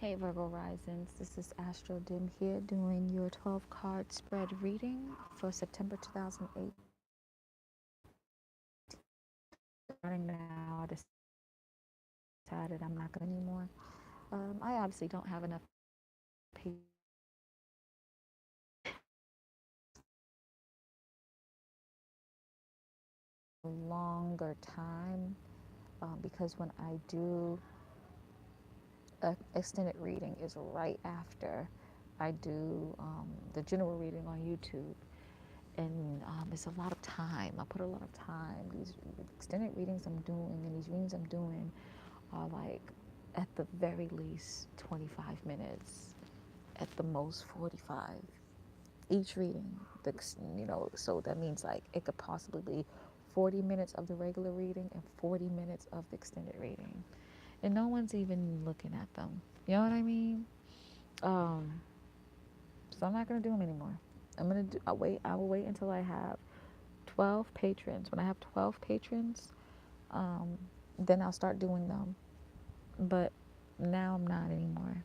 Hey Virgo Risings, this is Astro here doing your 12 card spread reading for September 2008. Starting now, I decided I'm not going to anymore. I obviously don't have enough patience for a longer time because when I do an extended reading is right after I do the general reading on YouTube. And it's a lot of time. I put a lot of time. These extended readings I'm doing and these readings I'm doing are like at the very least 25 minutes, at the most 45 each reading. So that means like it could possibly be 40 minutes of the regular reading and 40 minutes of the extended reading, and no one's even looking at them. You know what I mean? Um, so I'm not gonna do them anymore. I will wait until I have 12 patrons. When I have 12 patrons, um, then I'll start doing them. But now I'm not anymore.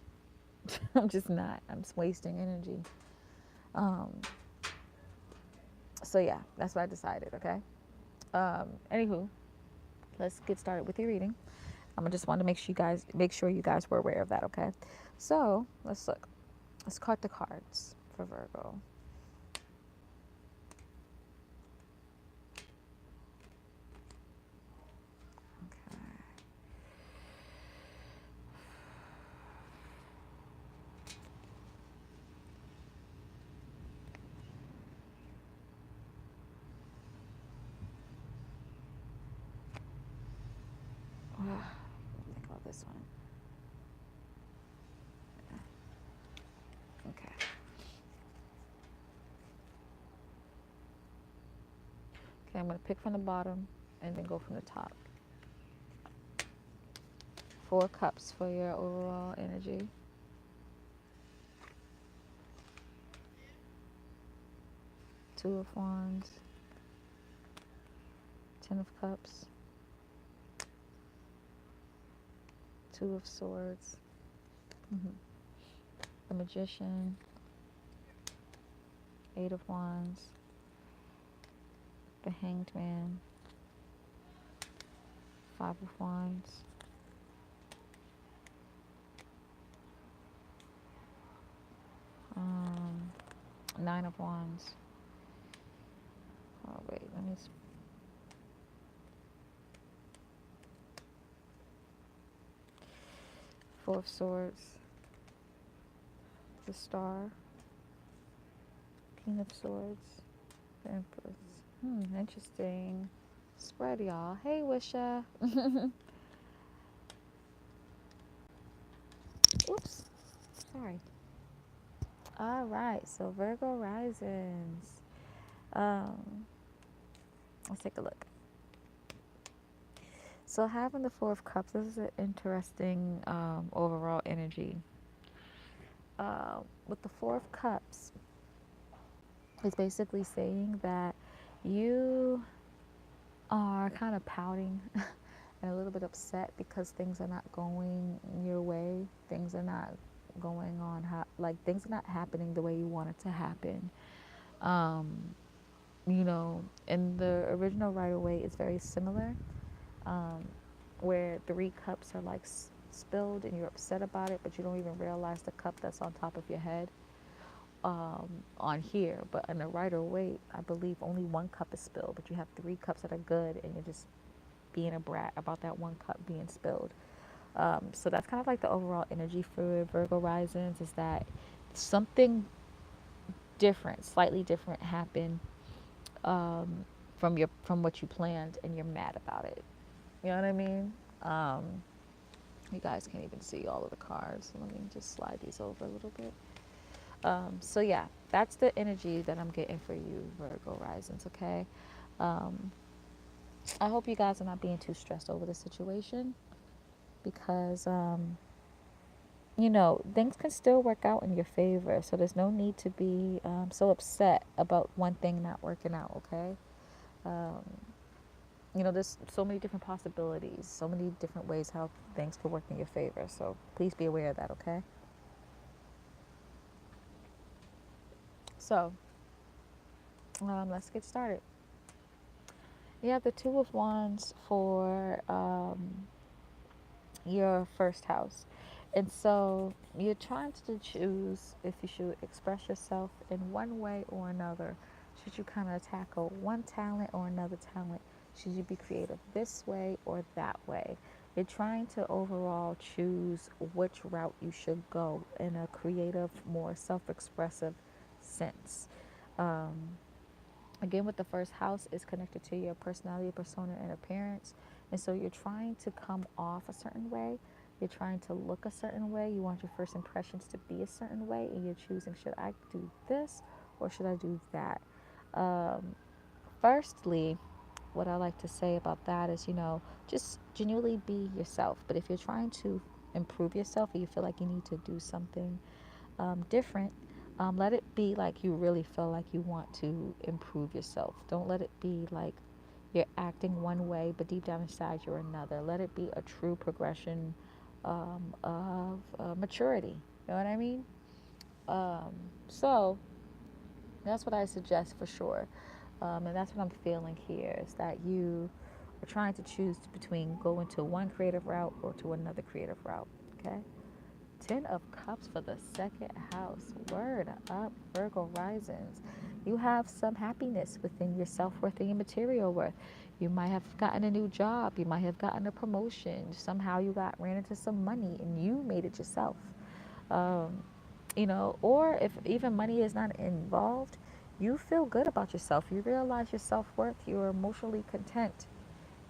I'm just not. I'm just wasting energy. Um, so yeah, that's what I decided. Okay. Anywho, let's get started with your reading. I just want to make sure you guys were aware of that. Okay. So let's look. Let's cut the cards for Virgo. Okay. Think about this one. Okay. Okay. I'm gonna pick from the bottom and then go from the top. 4 cups for your overall energy. Two of Wands, 10 of Cups, Two of Swords, the Magician, 8 of Wands, the Hanged Man, 5 of Wands, 9 of Wands. Oh wait, let me. 4 of Swords, the Star, King of Swords, the Empress. Interesting spread, y'all. Hey, Wisha. Oops, sorry. All right, so Virgo risings. Um, let's take a look. So having the 4 of Cups, this is an interesting overall energy. With the 4 of Cups, it's basically saying that you are kind of pouting and a little bit upset because things are not going your way. Things are not going on, things are not happening the way you want it to happen. Um, in the original Rider Waite, it's very similar, um, where 3 cups are like spilled and you're upset about it, but you don't even realize the cup that's on top of your head on here. But in the Rider Waite, I believe only 1 cup is spilled, but you have 3 cups that are good, and you're just being a brat about that 1 cup being spilled. So that's kind of like the overall energy for Virgo risings, is that something different, slightly different happened from what you planned, and you're mad about it. You know what I mean? Um, you guys can't even see all of the cards. So let me just slide these over a little bit. So yeah, that's the energy that I'm getting for you, Virgo risings. Okay. Um, I hope you guys are not being too stressed over the situation, because things can still work out in your favor. So there's no need to be so upset about one thing not working out. Okay. Um, there's so many different possibilities, so many different ways how things could work in your favor. So please be aware of that, okay? So let's get started. You have the Two of Wands for your first house. And so you're trying to choose if you should express yourself in one way or another. Should you kind of tackle one talent or another talent? Should you be creative this way or that way? You're trying to overall choose which route you should go in a creative, more self expressive sense. Um, Again, with the first house is connected to your personality, persona, and appearance. And so you're trying to come off a certain way. You're trying to look a certain way. You want your first impressions to be a certain way. And you're choosing, should I do this or should I do that? Um, Firstly, what I like to say about that is, just genuinely be yourself. But if you're trying to improve yourself or you feel like you need to do something different, let it be like you really feel like you want to improve yourself. Don't let it be like you're acting one way, but deep down inside you're another. Let it be a true progression of maturity. You know what I mean? Um, so that's what I suggest for sure. And that's what I'm feeling here is that you are trying to choose between going to one creative route or to another creative route. Okay? Ten of Cups for the second house. Word up, Virgo risings. You have some happiness within your self-worth and your material worth. You might have gotten a new job. You might have gotten a promotion. Somehow you ran into some money and you made it yourself. Um, or if even money is not involved, you feel good about yourself. You realize your self-worth. You're emotionally content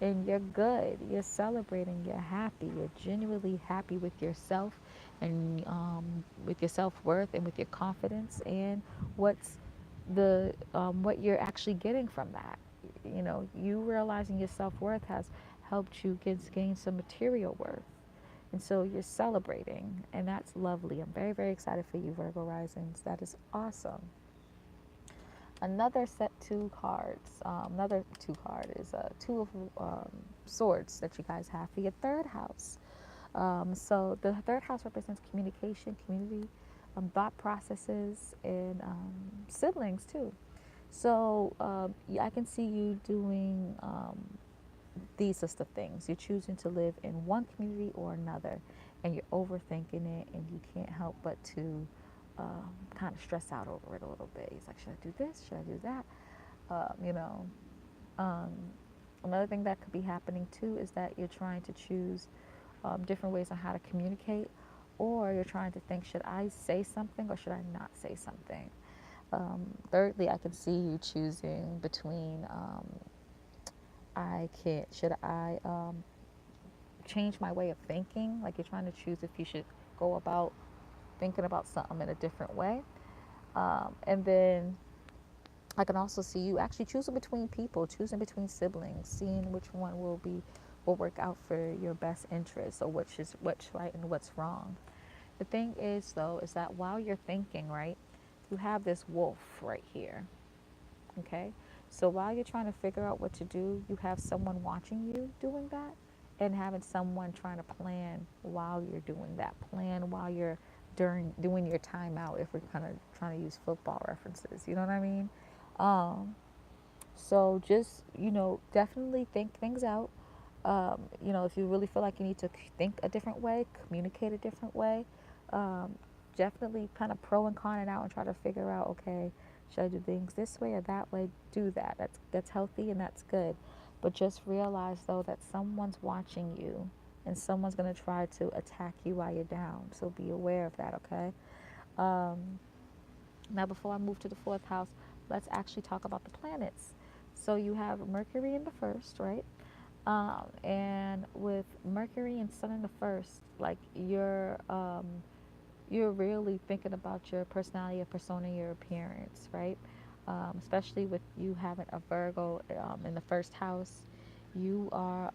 and you're good. You're celebrating. You're happy. You're genuinely happy with yourself and with your self worth and with your confidence and what's what you're actually getting from that. You realizing your self worth has helped you gain some material worth. And so you're celebrating, and that's lovely. I'm very, very excited for you, Virgo risings. That is awesome. Another set two cards. Another two card is two of swords that you guys have for your third house. So the third house represents communication, community, thought processes, and siblings too. So I can see you doing these list of things. You're choosing to live in one community or another, and you're overthinking it, and you can't help but to kind of stress out over it a little bit. It's like, should I do this? Should I do that? Uh, you know, um, Another thing that could be happening too is that you're trying to choose different ways on how to communicate, or you're trying to think, should I say something or should I not say something? Thirdly, I can see you choosing between should I change my way of thinking? Like you're trying to choose if you should go about thinking about something in a different way. And then I can also see you actually choosing between people, choosing between siblings, seeing which one will work out for your best interest or what's right and what's wrong. The thing is though, is that while you're thinking, right, you have this wolf right here. Okay? So while you're trying to figure out what to do, you have someone watching you doing that and having someone trying to plan while you're doing that. Plan while you're doing your timeout if we're kind of trying to use football references. You know what I mean? Um, so just, definitely think things out. If you really feel like you need to think a different way, communicate a different way, um, definitely kind of pro and con it out and try to figure out, okay, should I do things this way or that way? Do that. That's healthy and that's good. But just realize though that someone's watching you and someone's going to try to attack you while you're down. So be aware of that, okay? Um, Now, before I move to the fourth house, let's actually talk about the planets. So you have Mercury in the first, right? And with Mercury and Sun in the first, like you're really thinking about your personality, your persona, your appearance, right? Especially with you having a Virgo in the first house, you are,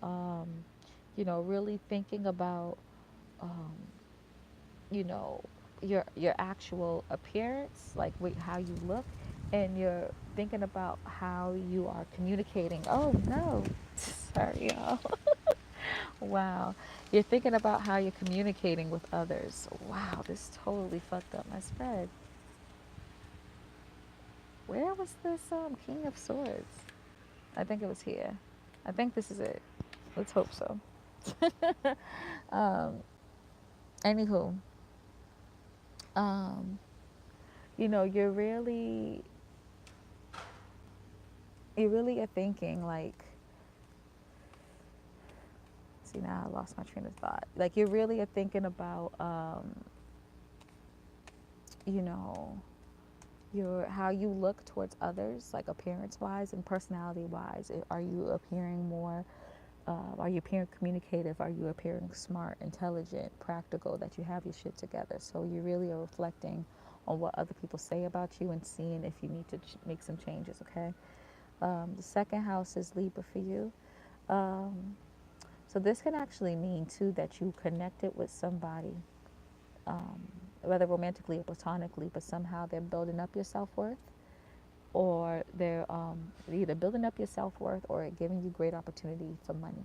really thinking about, um, you know, your actual appearance, like how you look, and you're thinking about how you are communicating. Oh no, Sorry, y'all. Wow. You're thinking about how you're communicating with others. Wow, this totally fucked up my spread. Where was this King of Swords? I think it was here. I think this is it. Let's hope so. um, Anywho, um, you know, you really are thinking like, see, now I lost my train of thought. Like you really are thinking about, you know, your how you look towards others, like appearance wise and personality wise. Are you appearing more? Are you appearing communicative? Are you appearing smart, intelligent, practical? That you have your shit together. So you really are reflecting on what other people say about you and seeing if you need to make some changes. Okay. The second house is Libra for you. Um, so this can actually mean too that you connected with somebody, um, whether romantically or platonically, but somehow they're building up your self worth, or they're either building up your self worth or giving you great opportunity for money.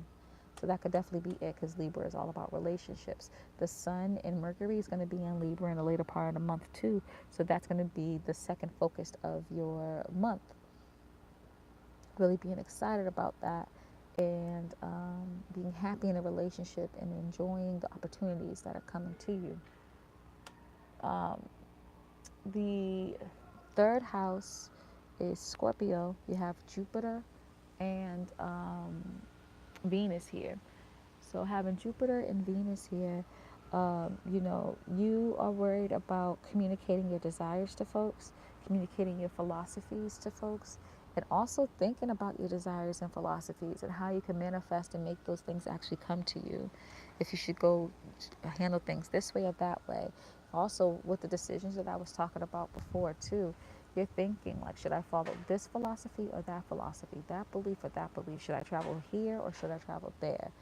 So that could definitely be it because Libra is all about relationships. The Sun and Mercury is going to be in Libra in the later part of the month too. So that's going to be the second focus of your month. Really being excited about that and being happy in a relationship and enjoying the opportunities that are coming to you. Um, the third house is Scorpio. You have Jupiter and Venus here. So having Jupiter and Venus here, you know, you are worried about communicating your desires to folks, communicating your philosophies to folks, and also thinking about your desires and philosophies and how you can manifest and make those things actually come to you. If you should go handle things this way or that way. Also, with the decisions that I was talking about before, too, you're thinking, like, should I follow this philosophy or that belief or that belief? Should I travel here or should I travel there?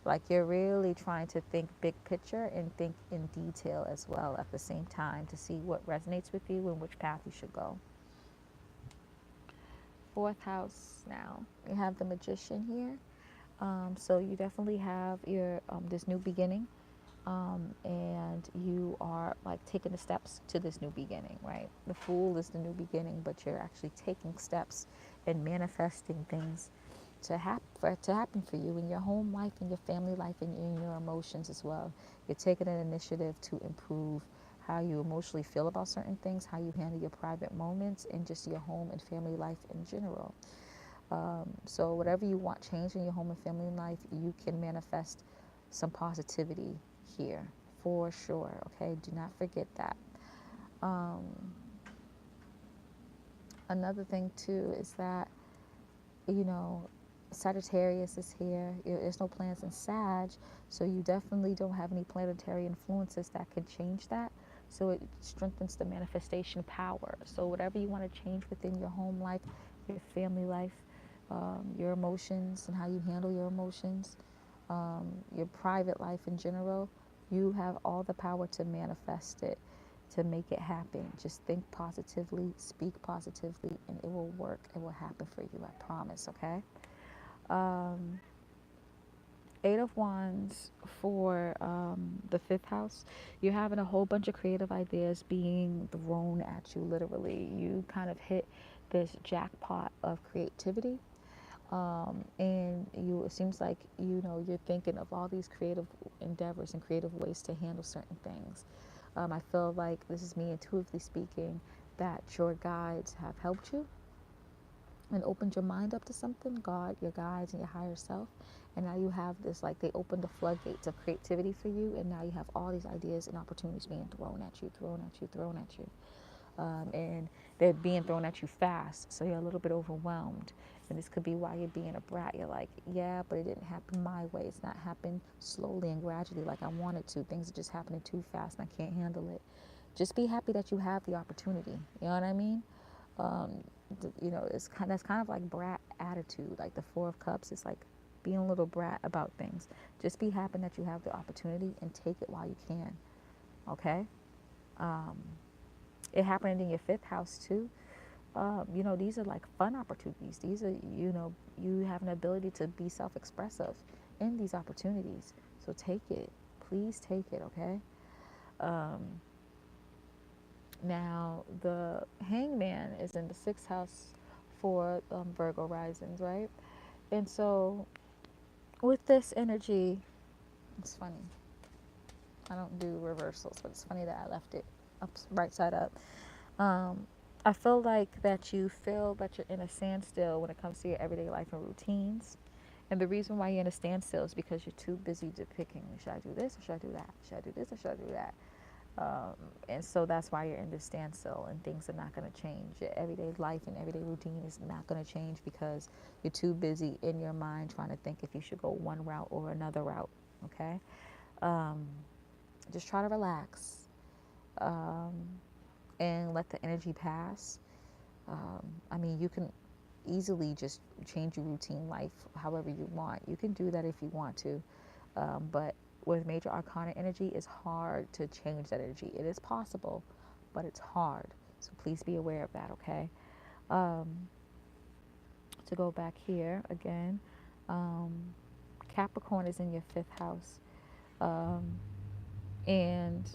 Like you're really trying to think big picture and think in detail as well at the same time to see what resonates with you and which path you should go. Fourth house now, you have the Magician here. So you definitely have your this new beginning, and you are like taking the steps to this new beginning, right? The Fool is the new beginning, but you're actually taking steps and manifesting things to happen for you in your home life, in your family life, and in your emotions as well. You're taking an initiative to improve how you emotionally feel about certain things, how you handle your private moments, and just your home and family life in general. So whatever you want change in your home and family life, you can manifest some positivity here for sure. Okay, do not forget that. Um, Another thing too is that, you know, Sagittarius is here. There's no planets in Sag, so you definitely don't have any planetary influences that can change that. So it strengthens the manifestation power. So whatever you want to change within your home life, your family life, your emotions and how you handle your emotions, your private life in general, you have all the power to manifest it, to make it happen. Just think positively, speak positively, and it will work. It will happen for you, I promise, okay? Um, Eight of Wands for the fifth house. You're having a whole bunch of creative ideas being thrown at you, literally. You kind of hit this jackpot of creativity. And it seems like, you know, you're thinking of all these creative endeavors and creative ways to handle certain things. I feel like this is me intuitively speaking that your guides have helped you and opened your mind up to something, God, your guides, and your higher self. And now you have this, like, they opened the floodgates of creativity for you, and now you have all these ideas and opportunities being thrown at you, thrown at you, thrown at you. And they're being thrown at you fast, so you're a little bit overwhelmed. And this could be why you're being a brat. You're like, yeah, but it didn't happen my way. It's not happened slowly and gradually like I wanted to. Things are just happening too fast, and I can't handle it. Just be happy that you have the opportunity. You know what I mean? Um, you know, that's kind of like brat attitude. Like the Four of Cups is like being a little brat about things. Just be happy that you have the opportunity and take it while you can. Okay? Um, it happened in your fifth house too. these are like fun opportunities. These are, you have an ability to be self-expressive in these opportunities. So take it. Please take it, okay? Um, Now, the hangman is in the sixth house for Virgo risings, right? And so, with this energy, it's funny. I don't do reversals, but it's funny that I left it up, right side up. Um, I feel like that you feel that you're in a standstill when it comes to your everyday life and routines. And the reason why you're in a standstill is because you're too busy depicting, should I do this or should I do that? Should I do this or should I do that? Um, and so that's why you're in this standstill, and things are not going to change. Your everyday life and everyday routine is not going to change because you're too busy in your mind trying to think if you should go one route or another route. Okay? Um, just try to relax, um, and let the energy pass. I mean, you can easily just change your routine life however you want. You can do that if you want to. But with major arcana energy, it's hard to change that energy. It is possible, but it's hard. So please be aware of that, okay? Um, to go back here again, um, Capricorn is in your fifth house. Um, and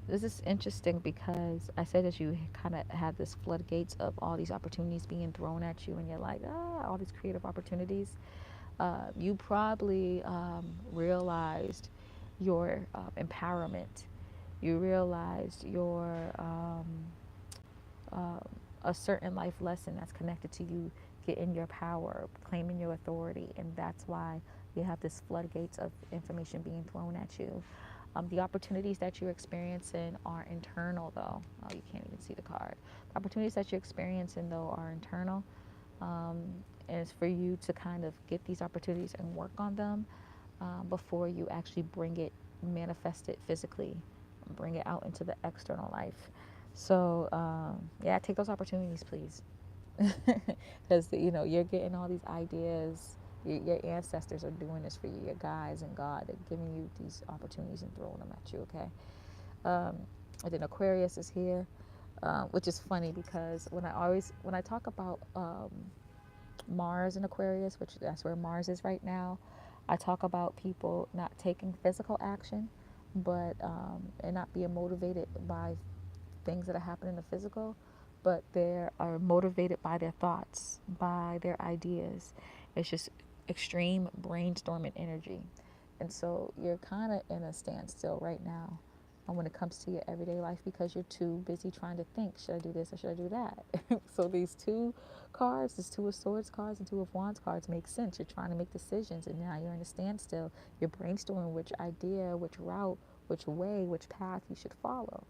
this is interesting because I said that you kind of have this floodgates of all these opportunities being thrown at you, and you're like, all these creative opportunities. You probably realized your empowerment. You realized your um, a certain life lesson that's connected to you getting your power, claiming your authority, and that's why you have this floodgates of information being thrown at you. The opportunities that you're experiencing are internal, though. Oh, you can't even see the card. The opportunities that you're experiencing, though, are internal. Um, and it's for you to kind of get these opportunities and work on them before you actually bring it, manifest it physically, bring it out into the external life. So, yeah, take those opportunities, please. Because, you're getting all these ideas. Your ancestors are doing this for you. Your guides and God are giving you these opportunities and throwing them at you, okay? Um, and then Aquarius is here, which is funny because when I talk about Mars in Aquarius, which that's where Mars is right now, I talk about people not taking physical action, but and not being motivated by things that are happening in the physical, but they are motivated by their thoughts, by their ideas. It's just extreme brainstorming energy. And so you're kind of in a standstill right now when it comes to your everyday life because you're too busy trying to think, should I do this or should I do that? So these two cards, these two of swords cards and two of wands cards make sense. You're trying to make decisions and now you're in a standstill. You're brainstorming which idea, which route, which way, which path you should follow.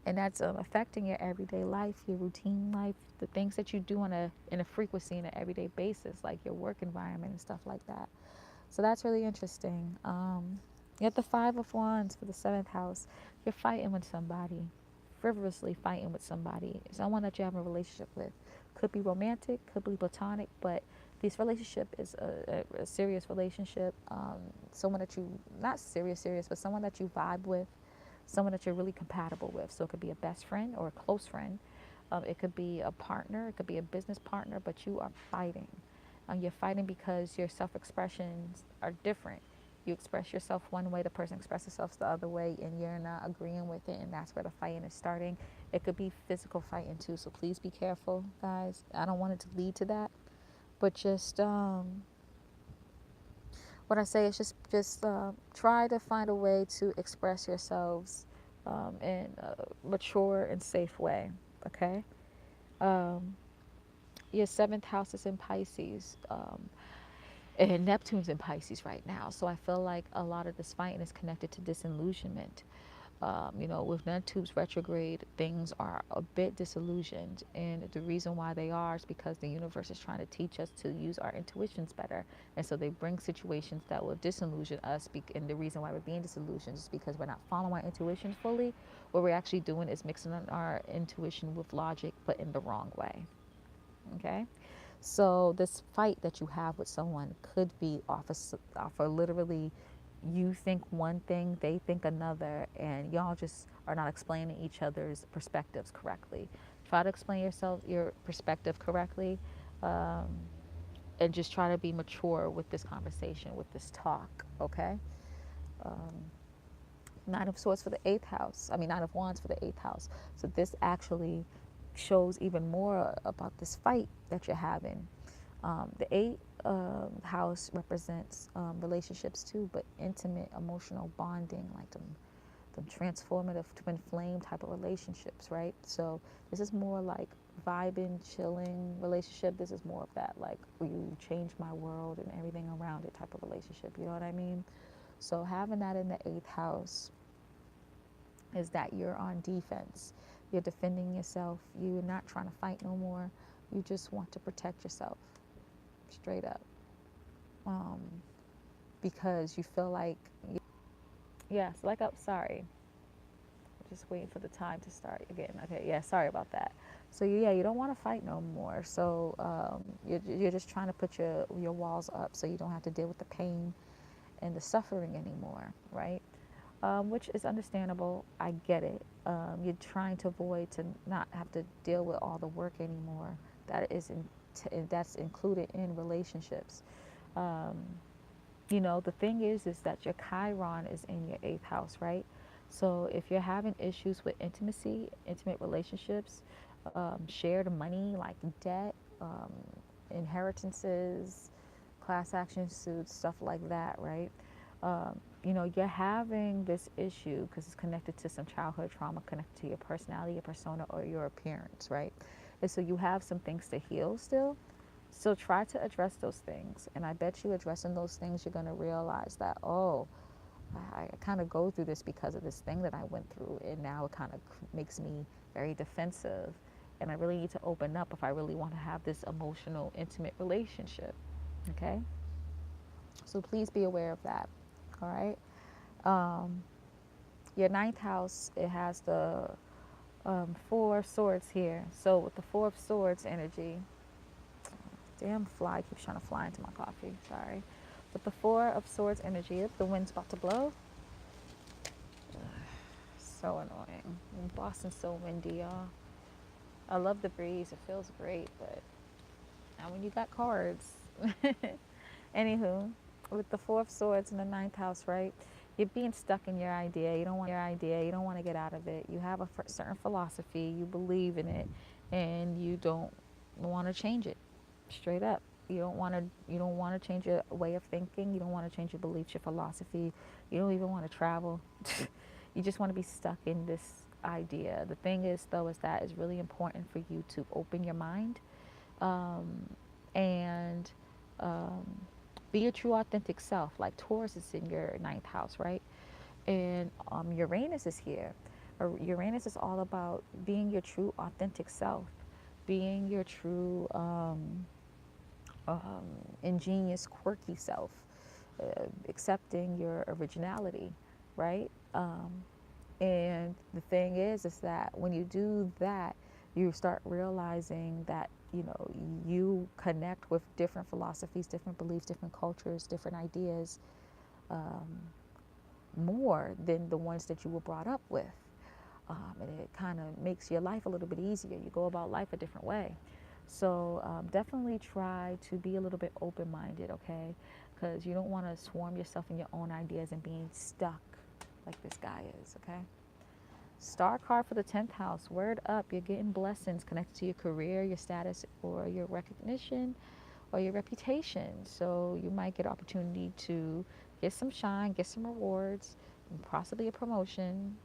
And that's affecting your everyday life, your routine life, the things that you do in a frequency in an everyday basis, like your work environment and stuff like that. So that's really interesting. You have the Five of Wands for the seventh house. You're fighting with somebody, frivolously fighting with somebody, someone that you have a relationship with. Could be romantic, could be platonic, but this relationship is a serious relationship. Someone that you, not serious, but someone that you vibe with, someone that you're really compatible with. So it could be a best friend or a close friend. It could be a partner, it could be a business partner, but you are fighting. You're fighting because your self-expressions are different. You express yourself one way, the person expresses themselves the other way, and you're not agreeing with it, and that's where the fighting is starting. It could be physical fighting too, so please be careful, guys. I don't want it to lead to that, but just what I say is just try to find a way to express yourselves in a mature and safe way. Okay. Um, your seventh house is in Pisces. And Neptune's in Pisces right now. So I feel like a lot of this fighting is connected to disillusionment. With Neptune's retrograde, things are a bit disillusioned. And the reason why they are is because the universe is trying to teach us to use our intuitions better. And so they bring situations that will disillusion us. And the reason why we're being disillusioned is because we're not following our intuition fully. What we're actually doing is mixing our intuition with logic, but in the wrong way. Okay? So this fight that you have with someone could be off of literally you think one thing, they think another, and y'all just are not explaining each other's perspectives correctly. Try to explain your perspective correctly, um, and just try to be mature with this conversation, with this talk, okay? Um, Nine of Swords for the eighth house. I mean, Nine of Wands for the eighth house. So this actually shows even more about this fight that you're having. The eighth house represents relationships too, but intimate, emotional bonding, like the transformative twin flame type of relationships, right? So this is more like vibing, chilling relationship. This is more of that, like, you change my world and everything around it type of relationship. You know what I mean? So having that in the eighth house is that you're on defense. You're defending yourself. You're not trying to fight no more. You just want to protect yourself, straight up. Um, because you feel like, yes, like, I'm sorry. Just waiting for the time to start again. Okay, yeah, sorry about that. So yeah, you don't want to fight no more. So you're just trying to put your walls up so you don't have to deal with the pain and the suffering anymore, right? Which is understandable. I get it. You're trying to avoid to not have to deal with all the work anymore. That's included in relationships. Um, the thing is that your Chiron is in your eighth house, right? So if you're having issues with intimacy, intimate relationships, shared money like debt, inheritances, class action suits, stuff like that, right? You're having this issue because it's connected to some childhood trauma, connected to your personality, your persona, or your appearance, right? And so you have some things to heal still. So try to address those things. And I bet you addressing those things, you're going to realize that, oh, I kind of go through this because of this thing that I went through. And now it kind of makes me very defensive. And I really need to open up if I really want to have this emotional, intimate relationship. Okay? So please be aware of that. All right? Your ninth house, it has the Four of Swords here. So with the Four of Swords energy, damn fly keeps trying to fly into my coffee. Sorry. With the Four of Swords energy, if the wind's about to blow, so annoying. Boston's so windy, y'all. I love the breeze. It feels great, but now when you got cards. Anywho, with the Four of Swords in the ninth house, right? You're being stuck in your idea. You don't want to get out of it. You have a certain philosophy. You believe in it, and you don't want to change it. Straight up. You don't want to change your way of thinking. You don't want to change your beliefs, your philosophy. You don't even want to travel. You just want to be stuck in this idea. The thing is, though, is that it's really important for you to open your mind, and be your true authentic self. Like Taurus is in your ninth house, right? And Uranus is here. Uranus is all about being your true authentic self, being your true ingenious, quirky self, accepting your originality, right? And the thing is that when you do that, you start realizing that you connect with different philosophies, different beliefs, different cultures, different ideas, more than the ones that you were brought up with. And it kind of makes your life a little bit easier. You go about life a different way. So definitely try to be a little bit open-minded, okay? Because you don't want to swarm yourself in your own ideas and being stuck like this guy is, okay? Star card for the 10th house. Word up. You're getting blessings connected to your career, your status, or your recognition, or your reputation. So you might get an opportunity to get some shine, get some rewards, and possibly a promotion,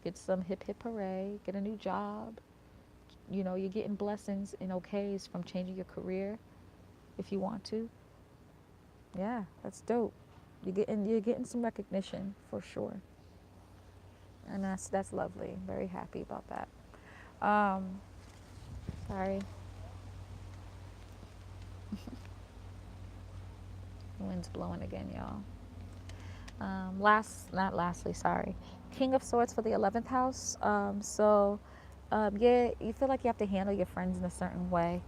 get some hip hip hooray, get a new job. You're getting blessings and okays from changing your career if you want to. Yeah, that's dope. You're getting some recognition for sure. And that's lovely. Very happy about that. Sorry. The wind's blowing again, y'all. Sorry. King of Swords for the 11th house. Yeah, you feel like you have to handle your friends in a certain way.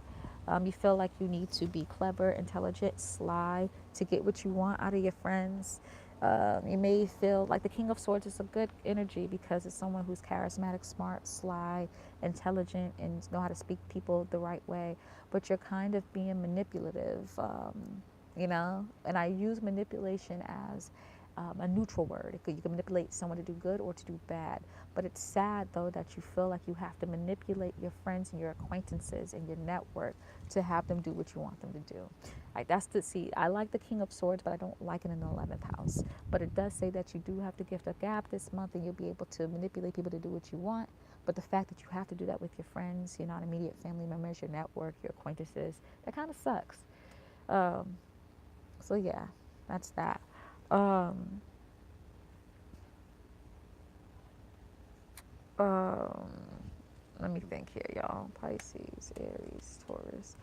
You feel like you need to be clever, intelligent, sly to get what you want out of your friends. You may feel like the King of Swords is a good energy because it's someone who's charismatic, smart, sly, intelligent, and know how to speak people the right way. But you're kind of being manipulative, you know. And I use manipulation as a neutral word. You can manipulate someone to do good or to do bad. But it's sad though that you feel like you have to manipulate your friends and your acquaintances and your network to have them do what you want them to do. Like that's the see. I like the King of Swords, but I don't like it in the 11th house. But it does say that you do have to gift a gap this month, and you'll be able to manipulate people to do what you want. But the fact that you have to do that with your friends, your non-immediate family members, your network, your acquaintances, that kind of sucks. Um, so yeah, that's that. Um, um, Let me think here, y'all. Pisces, Aries, Taurus,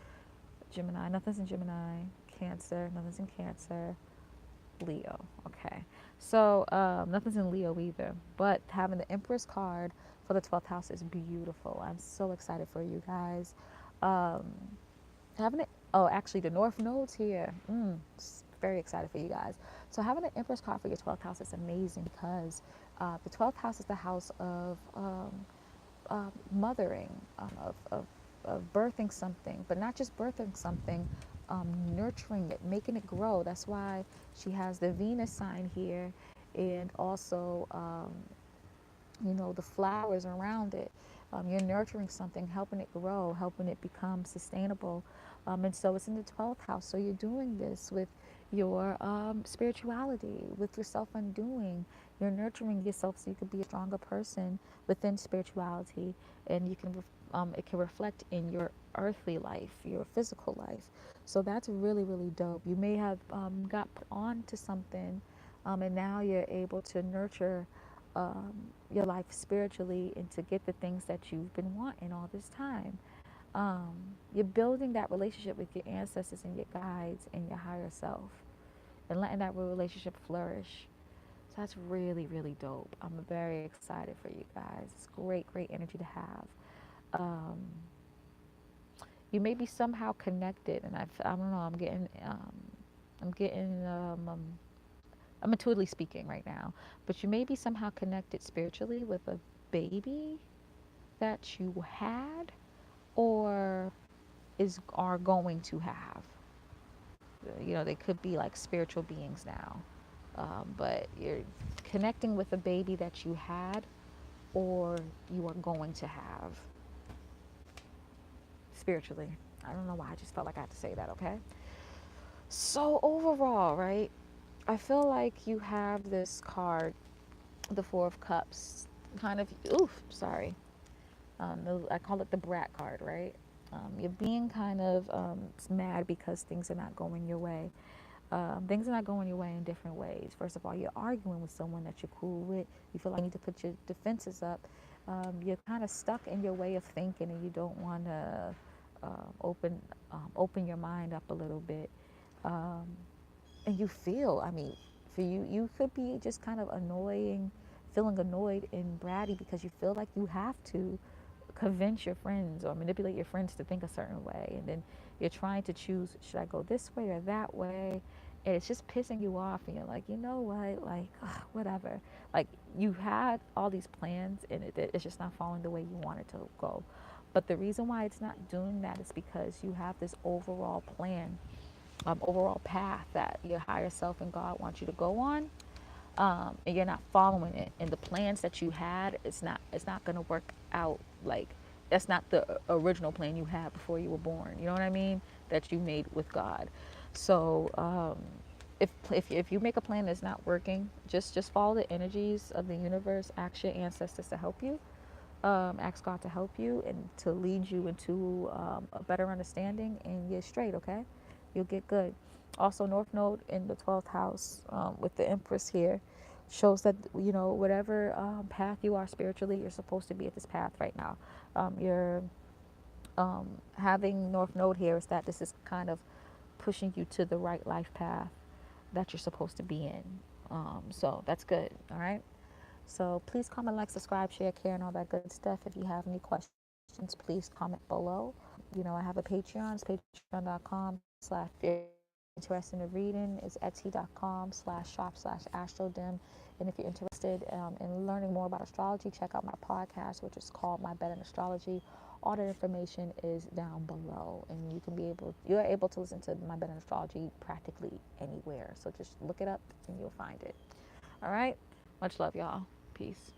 Gemini. Nothing's in Gemini. Cancer. Nothing's in Cancer. Leo. Okay. So nothing's in Leo either. But having the Empress card for the 12th house is beautiful. I'm so excited for you guys. Um, having it. Oh, actually, the North Node's here. Very excited for you guys. So having an Empress card for your 12th house is amazing because the 12th house is the house of mothering, of birthing something, but not just birthing something, nurturing it, making it grow. That's why she has the Venus sign here, and also, you know, the flowers around it. You're nurturing something, helping it grow, helping it become sustainable. And so it's in the 12th house. So you're doing this with your spirituality, with your self undoing. You're nurturing yourself so you can be a stronger person within spirituality. And you can, it can reflect in your earthly life, your physical life. So that's really, really dope. You may have got put on to something, and now you're able to nurture um, your life spiritually and to get the things that you've been wanting all this time. Um, you're building that relationship with your ancestors and your guides and your higher self and letting that relationship flourish. So that's really, really dope. I'm very excited for you guys. It's great, great energy to have. Um, you may be somehow connected, and I don't know. I'm getting, I'm intuitively speaking right now, but you may be somehow connected spiritually with a baby that you had or is are going to have. You know, they could be like spiritual beings now, but you're connecting with a baby that you had or you are going to have spiritually. I don't know why I just felt like I had to say that. Okay. So overall, right? I feel like you have this card, the Four of Cups, kind of. Oof, sorry. I call it the brat card, right? You're being kind of mad because things are not going your way. Things are not going your way in different ways. First of all, you're arguing with someone that you're cool with. You feel like you need to put your defenses up. You're kind of stuck in your way of thinking, and you don't want to open your mind up a little bit. Um, and you feel, I mean, for you, you could be just kind of annoying, feeling annoyed and bratty because you feel like you have to convince your friends or manipulate your friends to think a certain way, and then you're trying to choose, should I go this way or that way, and it's just pissing you off, and you're like, you know what, like, ugh, whatever. Like, you had all these plans and it's just not following the way you want it to go. But the reason why it's not doing that is because you have this overall plan, overall path that your higher self and God want you to go on, and you're not following it, and the plans that you had, it's not going to work out. Like, that's not the original plan you had before you were born, you know what I mean, that you made with God. So if you make a plan that's not working, just follow the energies of the universe, ask your ancestors to help you, ask God to help you and to lead you into a better understanding, and you're straight, okay? You'll get good. Also, North Node in the 12th house, with the Empress here, shows that, you know, whatever path you are spiritually, you're supposed to be at this path right now. You're having North Node here is that this is kind of pushing you to the right life path that you're supposed to be in. So that's good, all right? So please comment, like, subscribe, share, care, and all that good stuff. If you have any questions, please comment below. You know, I have a Patreon. It's patreon.com/fearlessly. interested in reading, is etsy.com/shop/astrodim. And if you're interested in learning more about astrology, check out my podcast, which is called My Bed and Astrology. All that information is down below, and you're able to listen to My Bed and Astrology practically anywhere. So just look it up and you'll find it. All right. Much love, y'all. Peace.